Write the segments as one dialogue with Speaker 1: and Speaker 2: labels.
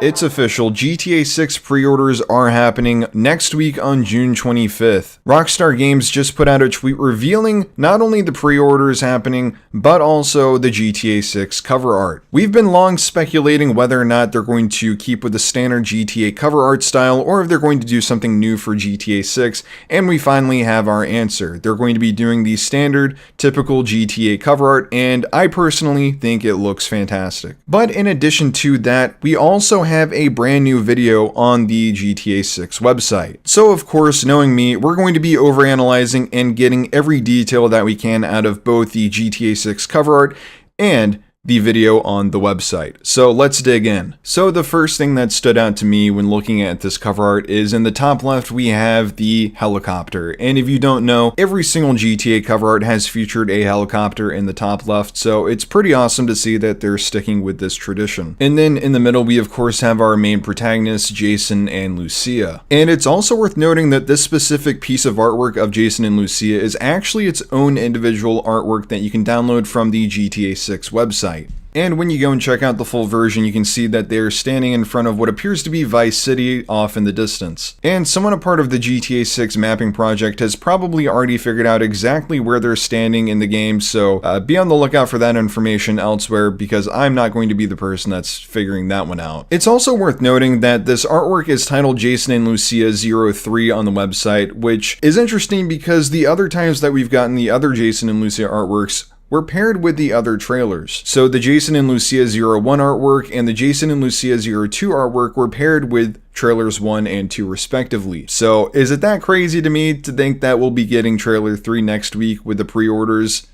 Speaker 1: It's official, GTA 6 pre-orders are happening next week on June 25th. Rockstar Games just put out a tweet revealing not only the pre-orders happening, but also the GTA 6 cover art. We've been long speculating whether or not they're going to keep with the standard GTA cover art style, or if they're going to do something new for GTA 6, and we finally have our answer. They're going to be doing the standard, typical GTA cover art, and I personally think it looks fantastic. But in addition to that, we also have a brand new video on the GTA 6 website. So of course, knowing me, we're going to be overanalyzing and getting every detail that we can out of both the GTA 6 cover art and the video on the website. So let's dig in. So the first thing that stood out to me when looking at this cover art is in the top left we have the helicopter. And if you don't know, every single GTA cover art has featured a helicopter in the top left, so it's pretty awesome to see that they're sticking with this tradition. And then in the middle we of course have our main protagonists, Jason and Lucia. And it's also worth noting that this specific piece of artwork of Jason and Lucia is actually its own individual artwork that you can download from the GTA 6 website. And when you go and check out the full version, you can see that they're standing in front of what appears to be Vice City off in the distance. And someone a part of the GTA 6 mapping project has probably already figured out exactly where they're standing in the game, so be on the lookout for that information elsewhere, because I'm not going to be the person that's figuring that one out. It's also worth noting that this artwork is titled Jason and Lucia 03 on the website, which is interesting because the other times that we've gotten the other Jason and Lucia artworks were paired with the other trailers. So the Jason and Lucia 01 artwork and the Jason and Lucia 02 artwork were paired with trailers 1 and 2 respectively. So is it that crazy to me to think that we'll be getting trailer 3 next week with the pre-orders?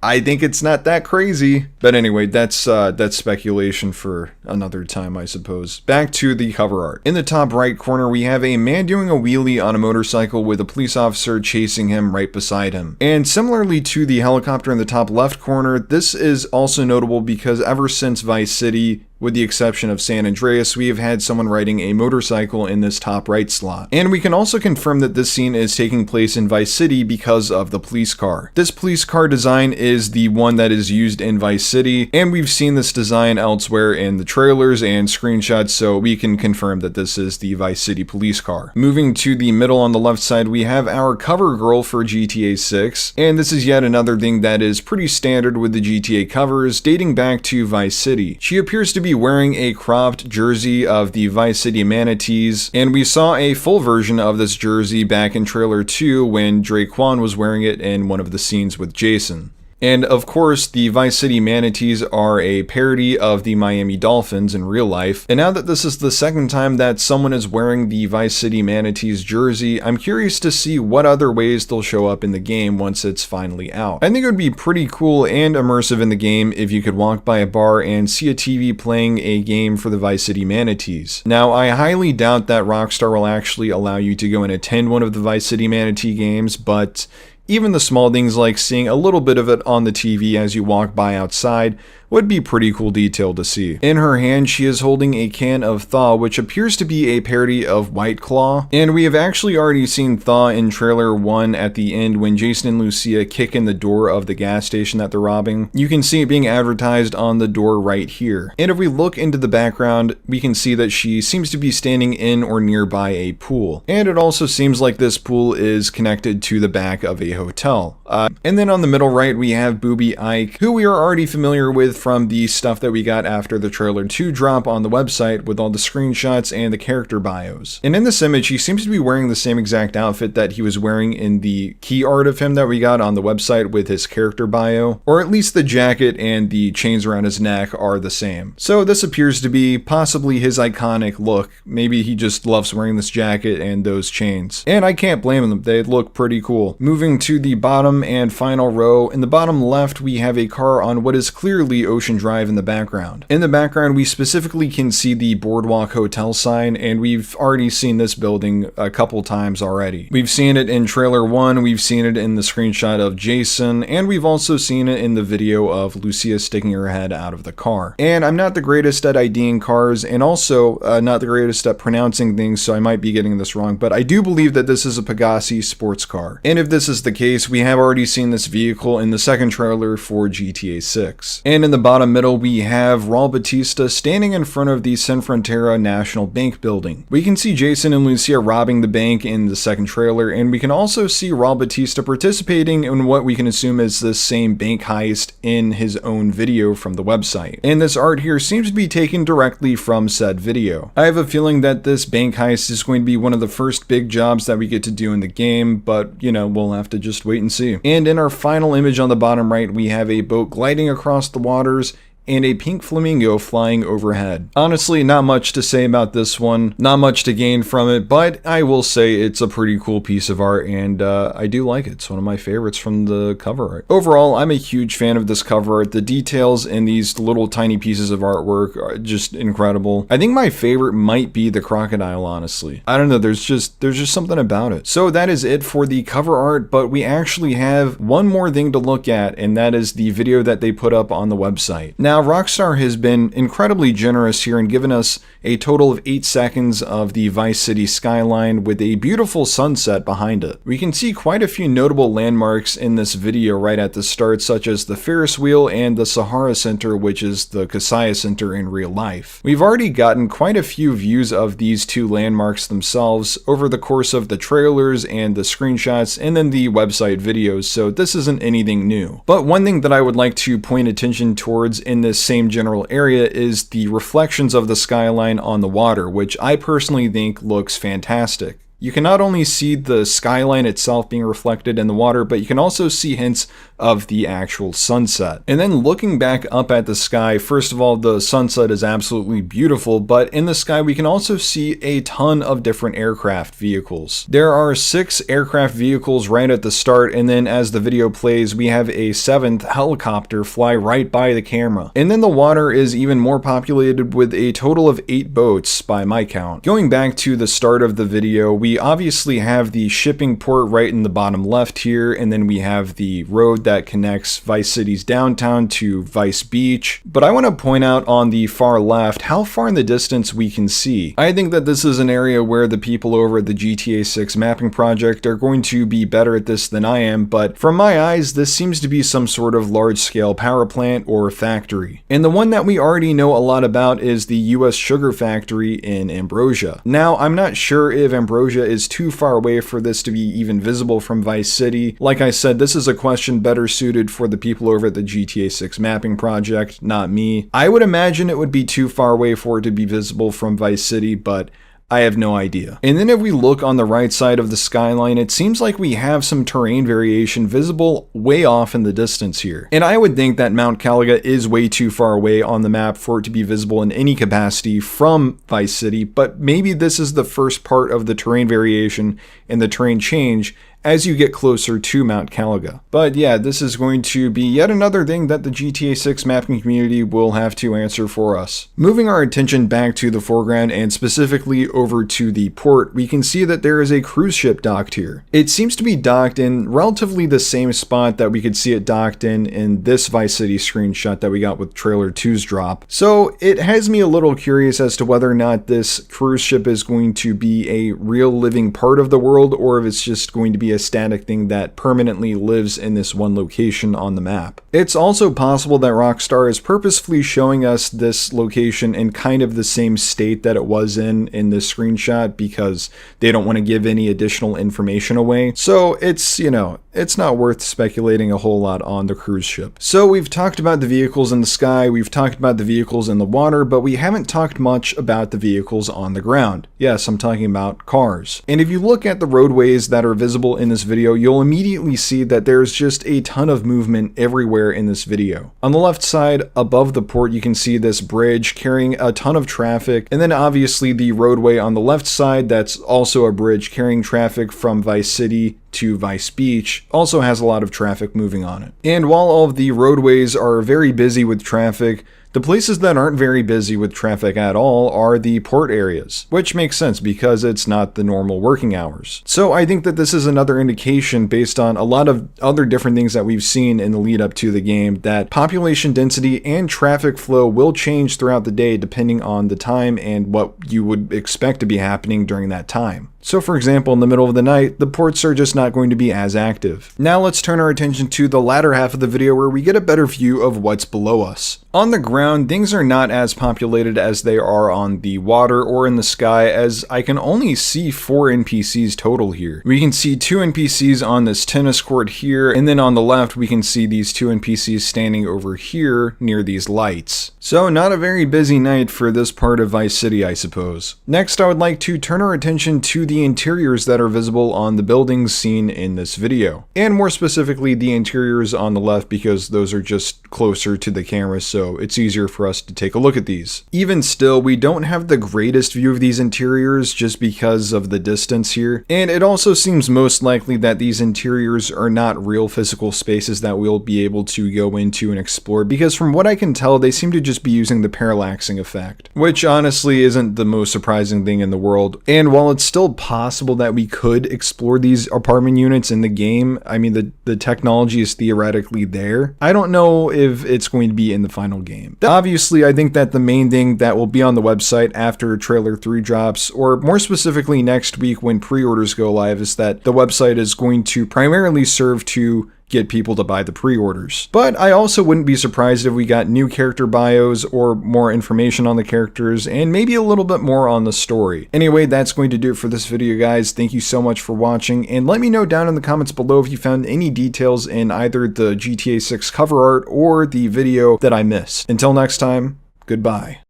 Speaker 1: I think it's not that crazy. But anyway, that's speculation for another time, I suppose. Back to the cover art. In the top right corner, we have a man doing a wheelie on a motorcycle with a police officer chasing him right beside him. And similarly to the helicopter in the top left corner, this is also notable because ever since Vice City, with the exception of San Andreas, we have had someone riding a motorcycle in this top right slot. And we can also confirm that this scene is taking place in Vice City because of the police car. This police car design is the one that is used in Vice City, and we've seen this design elsewhere in the trailers and screenshots, so we can confirm that this is the Vice City police car. Moving to the middle on the left side, we have our cover girl for GTA 6, and this is yet another thing that is pretty standard with the GTA covers, dating back to Vice City. She appears to be wearing a cropped jersey of the Vice City Manatees, and we saw a full version of this jersey back in trailer 2 when 𝙁𝙧𝙚 was wearing it in one of the scenes with Jason. And of course, the Vice City Manatees are a parody of the Miami Dolphins in real life. And now that this is the second time that someone is wearing the Vice City Manatees jersey, I'm curious to see what other ways they'll show up in the game once it's finally out. I think it would be pretty cool and immersive in the game if you could walk by a bar and see a TV playing a game for the Vice City Manatees. Now, I highly doubt that Rockstar will actually allow you to go and attend one of the Vice City Manatee games, but even the small things like seeing a little bit of it on the TV as you walk by outside would be pretty cool detail to see. In her hand, she is holding a can of 𝙁, which appears to be a parody of White Claw. And we have actually already seen 𝙁 in trailer 1 at the end when Jason and Lucia kick in the door of the gas station that they're robbing. You can see it being advertised on the door right here. And if we look into the background, we can see that she seems to be standing in or nearby a pool. And it also seems like this pool is connected to the back of a hotel. And then on the middle right, we have Booby Ike, who we are already familiar with from the stuff that we got after the trailer 2 drop on the website with all the screenshots and the character bios. And in this image, he seems to be wearing the same exact outfit that he was wearing in the key art of him that we got on the website with his character bio, or at least the jacket and the chains around his neck are the same. So this appears to be possibly his iconic look. Maybe he just loves wearing this jacket and those chains. And I can't blame him, they look pretty cool. Moving to the bottom and final row, in the bottom left we have a car on what is clearly Ocean Drive in the background. In the background, we specifically can see the Boardwalk Hotel sign, and we've already seen this building a couple times already. We've seen it in trailer 1, we've seen it in the screenshot of Jason, and we've also seen it in the video of Lucia sticking her head out of the car. And I'm not the greatest at IDing cars, and also not the greatest at pronouncing things, so I might be getting this wrong, but I do believe that this is a Pegassi sports car. And if this is the case, we have already seen this vehicle in the second trailer for GTA 6. And in the bottom middle, we have 𝙁𝙪𝙣𝙚 standing in front of the Sin Frontera National Bank building. We can see Jason and Lucia robbing the bank in the second trailer, and we can also see 𝙁𝙪𝙣𝙚 participating in what we can assume is the same bank heist in his own video from the website. And this art here seems to be taken directly from said video. I have a feeling that this bank heist is going to be one of the first big jobs that we get to do in the game, but you know, we'll have to just wait and see. And in our final image on the bottom right, we have a boat gliding across the waters and a pink flamingo flying overhead. Honestly, not much to say about this one, not much to gain from it, but I will say it's a pretty cool piece of art, and I do like it. It's one of my favorites from the cover art. Overall, I'm a huge fan of this cover art. The details in these little tiny pieces of artwork are just incredible. I think my favorite might be the crocodile, honestly. I don't know, there's just something about it. So that is it for the cover art, but we actually have one more thing to look at, and that is the video that they put up on the website. Now, Rockstar has been incredibly generous here and given us a total of 8 seconds of the Vice City skyline with a beautiful sunset behind it. We can see quite a few notable landmarks in this video right at the start, such as the Ferris wheel and the Sahara Center, which is the 𝙊𝙖𝙖𝙘 Center in real life. We've already gotten quite a few views of these two landmarks themselves over the course of the trailers and the screenshots and then the website videos, so this isn't anything new. But one thing that I would like to point attention towards in this same general area is the reflections of the skyline on the water, which I personally think looks fantastic. You can not only see the skyline itself being reflected in the water, but you can also see hints of the actual sunset. And then looking back up at the sky, first of all, the sunset is absolutely beautiful, but in the sky we can also see a ton of different aircraft vehicles. There are 6 aircraft vehicles right at the start, and then as the video plays, we have a 7th helicopter fly right by the camera. And then the water is even more populated with a total of 8 boats by my count. Going back to the start of the video, we obviously have the shipping port right in the bottom left here, and then we have the road that connects Vice City's downtown to Vice Beach. But I want to point out on the far left how far in the distance we can see. I think that this is an area where the people over at the GTA 6 mapping project are going to be better at this than I am, but from my eyes, this seems to be some sort of large-scale power plant or factory. And the one that we already know a lot about is the US sugar factory in Ambrosia. Now, I'm not sure if Ambrosia is too far away for this to be even visible from Vice City. Like I said, this is a question better suited for the people over at the GTA 6 mapping project, not me. I would imagine it would be too far away for it to be visible from Vice City, but I have no idea. And then if we look on the right side of the skyline, it seems like we have some terrain variation visible way off in the distance here. And I would think that Mount Caliga is way too far away on the map for it to be visible in any capacity from Vice City, but maybe this is the first part of the terrain variation and the terrain change as you get closer to Mount Caliga. But yeah, this is going to be yet another thing that the GTA 6 mapping community will have to answer for us. Moving our attention back to the foreground and specifically over to the port, we can see that there is a cruise ship docked here. It seems to be docked in relatively the same spot that we could see it docked in this Vice City screenshot that we got with trailer 2's drop. So it has me a little curious as to whether or not this cruise ship is going to be a real living part of the world, or if it's just going to be a static thing that permanently lives in this one location on the map. It's also possible that Rockstar is purposefully showing us this location in kind of the same state that it was in this screenshot because they don't want to give any additional information away. So it's, you know, it's not worth speculating a whole lot on the cruise ship. So we've talked about the vehicles in the sky, we've talked about the vehicles in the water, but we haven't talked much about the vehicles on the ground. Yes, I'm talking about cars. And if you look at the roadways that are visible in this video, you'll immediately see that there's just a ton of movement everywhere in this video. On the left side, above the port, you can see this bridge carrying a ton of traffic, and then obviously the roadway on the left side that's also a bridge carrying traffic from Vice City to Vice Beach also has a lot of traffic moving on it. And while all of the roadways are very busy with traffic, the places that aren't very busy with traffic at all are the port areas, which makes sense because it's not the normal working hours. So I think that this is another indication based on a lot of other different things that we've seen in the lead up to the game that population density and traffic flow will change throughout the day depending on the time and what you would expect to be happening during that time. So for example, in the middle of the night, the ports are just not going to be as active. Now let's turn our attention to the latter half of the video where we get a better view of what's below us. On the ground, things are not as populated as they are on the water or in the sky, as I can only see 4 NPCs total here. We can see 2 NPCs on this tennis court here, and then on the left we can see these 2 NPCs standing over here near these lights. So not a very busy night for this part of Vice City, I suppose. Next, I would like to turn our attention to the interiors that are visible on the buildings seen in this video. And more specifically, the interiors on the left, because those are just closer to the camera, so it's easier for us to take a look at these. Even still, we don't have the greatest view of these interiors just because of the distance here. And it also seems most likely that these interiors are not real physical spaces that we'll be able to go into and explore, because from what I can tell, they seem to just be using the parallaxing effect, which honestly isn't the most surprising thing in the world. And while it's still possible that we could explore these apartment units in the game, I mean, the technology is theoretically there. I don't know if it's going to be in the final game. Obviously, I think that the main thing that will be on the website after trailer 3 drops, or more specifically next week when pre-orders go live, is that the website is going to primarily serve to get people to buy the pre-orders. But I also wouldn't be surprised if we got new character bios or more information on the characters and maybe a little bit more on the story. Anyway, that's going to do it for this video, guys. Thank you so much for watching, and let me know down in the comments below if you found any details in either the GTA 6 cover art or the video that I missed. Until next time, goodbye.